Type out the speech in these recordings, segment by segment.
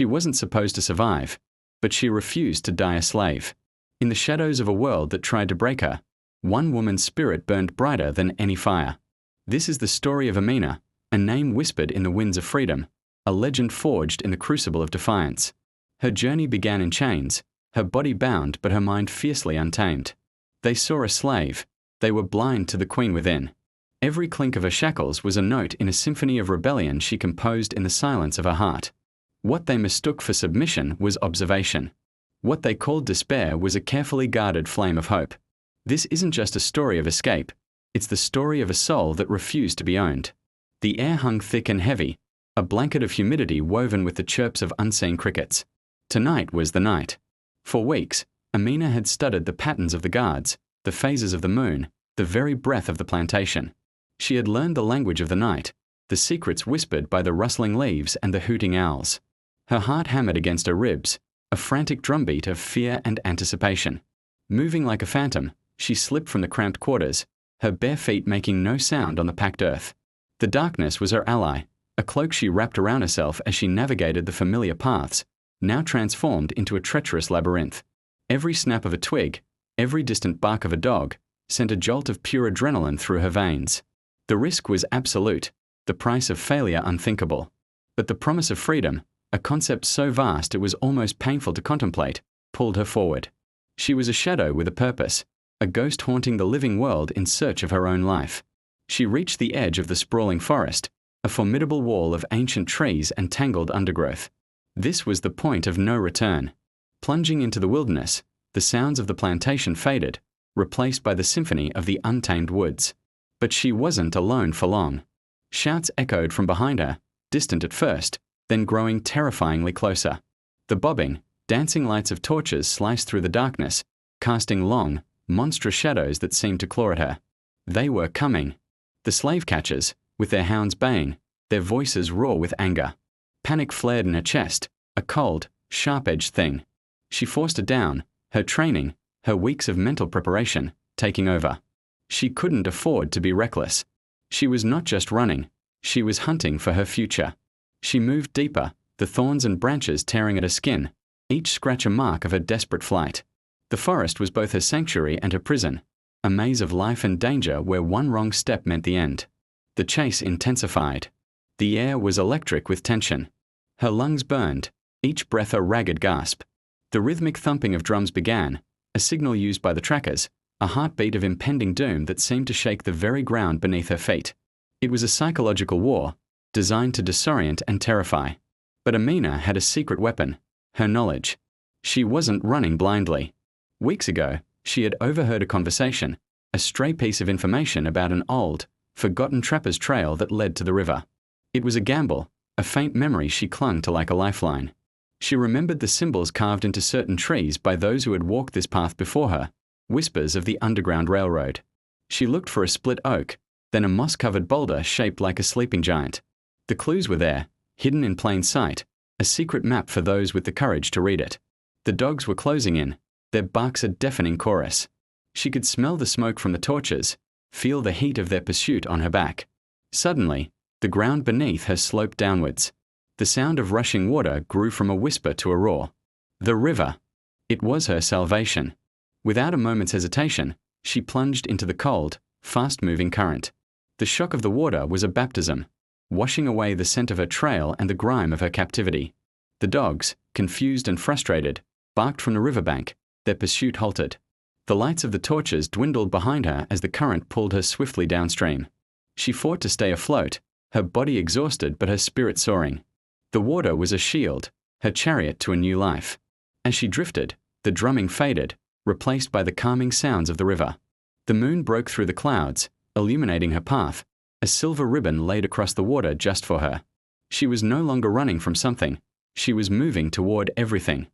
She wasn't supposed to survive, but she refused to die a slave. In the shadows of a world that tried to break her, one woman's spirit burned brighter than any fire. This is the story of Amina, a name whispered in the winds of freedom, a legend forged in the crucible of defiance. Her journey began in chains, her body bound but her mind fiercely untamed. They saw a slave. They were blind to the queen within. Every clink of her shackles was a note in a symphony of rebellion she composed in the silence of her heart. What they mistook for submission was observation. What they called despair was a carefully guarded flame of hope. This isn't just a story of escape. It's the story of a soul that refused to be owned. The air hung thick and heavy, a blanket of humidity woven with the chirps of unseen crickets. Tonight was the night. For weeks, Amina had studied the patterns of the guards, the phases of the moon, the very breath of the plantation. She had learned the language of the night, the secrets whispered by the rustling leaves and the hooting owls. Her heart hammered against her ribs, a frantic drumbeat of fear and anticipation. Moving like a phantom, she slipped from the cramped quarters, her bare feet making no sound on the packed earth. The darkness was her ally, a cloak she wrapped around herself as she navigated the familiar paths, now transformed into a treacherous labyrinth. Every snap of a twig, every distant bark of a dog, sent a jolt of pure adrenaline through her veins. The risk was absolute, the price of failure unthinkable. But the promise of freedom, a concept so vast it was almost painful to contemplate, pulled her forward. She was a shadow with a purpose, a ghost haunting the living world in search of her own life. She reached the edge of the sprawling forest, a formidable wall of ancient trees and tangled undergrowth. This was the point of no return. Plunging into the wilderness, the sounds of the plantation faded, replaced by the symphony of the untamed woods. But she wasn't alone for long. Shouts echoed from behind her, distant at first, then growing terrifyingly closer. The bobbing, dancing lights of torches sliced through the darkness, casting long, monstrous shadows that seemed to claw at her. They were coming. The slave catchers, with their hounds baying, their voices raw with anger. Panic flared in her chest, a cold, sharp-edged thing. She forced it down, her training, her weeks of mental preparation, taking over. She couldn't afford to be reckless. She was not just running, she was hunting for her future. She moved deeper, the thorns and branches tearing at her skin, each scratch a mark of her desperate flight. The forest was both her sanctuary and her prison, a maze of life and danger where one wrong step meant the end. The chase intensified. The air was electric with tension. Her lungs burned, each breath a ragged gasp. The rhythmic thumping of drums began, a signal used by the trackers, a heartbeat of impending doom that seemed to shake the very ground beneath her feet. It was a psychological war, designed to disorient and terrify. But Amina had a secret weapon, her knowledge. She wasn't running blindly. Weeks ago, she had overheard a conversation, a stray piece of information about an old, forgotten trapper's trail that led to the river. It was a gamble, a faint memory she clung to like a lifeline. She remembered the symbols carved into certain trees by those who had walked this path before her, whispers of the Underground Railroad. She looked for a split oak, then a moss-covered boulder shaped like a sleeping giant. The clues were there, hidden in plain sight, a secret map for those with the courage to read it. The dogs were closing in, their barks a deafening chorus. She could smell the smoke from the torches, feel the heat of their pursuit on her back. Suddenly, the ground beneath her sloped downwards. The sound of rushing water grew from a whisper to a roar. The river. It was her salvation. Without a moment's hesitation, she plunged into the cold, fast-moving current. The shock of the water was a baptism, washing away the scent of her trail and the grime of her captivity. The dogs, confused and frustrated, barked from the riverbank, their pursuit halted. The lights of the torches dwindled behind her as the current pulled her swiftly downstream. She fought to stay afloat, her body exhausted but her spirit soaring. The water was a shield, her chariot to a new life. As she drifted, the drumming faded, replaced by the calming sounds of the river. The moon broke through the clouds, illuminating her path, a silver ribbon laid across the water just for her. She was no longer running from something, she was moving toward everything.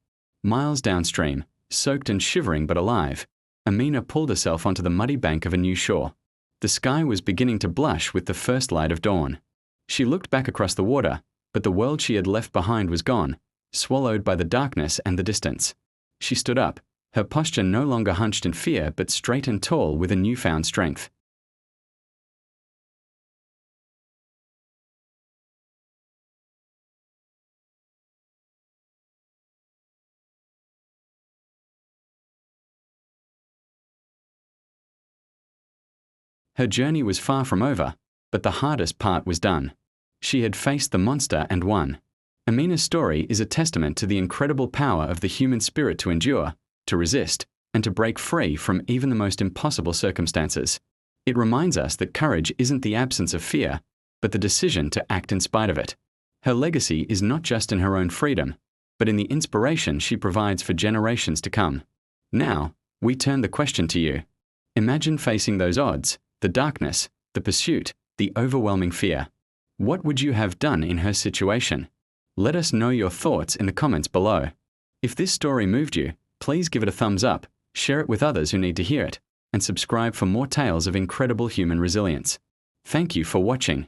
Miles downstream, soaked and shivering but alive, Amina pulled herself onto the muddy bank of a new shore. The sky was beginning to blush with the first light of dawn. She looked back across the water, but the world she had left behind was gone, swallowed by the darkness and the distance. She stood up, her posture no longer hunched in fear but straight and tall with a newfound strength. Her journey was far from over, but the hardest part was done. She had faced the monster and won. Amina's story is a testament to the incredible power of the human spirit to endure, to resist, and to break free from even the most impossible circumstances. It reminds us that courage isn't the absence of fear, but the decision to act in spite of it. Her legacy is not just in her own freedom, but in the inspiration she provides for generations to come. Now, we turn the question to you. Imagine facing those odds, the darkness, the pursuit, the overwhelming fear. What would you have done in her situation? Let us know your thoughts in the comments below. If this story moved you, please give it a thumbs up, share it with others who need to hear it, and subscribe for more tales of incredible human resilience. Thank you for watching.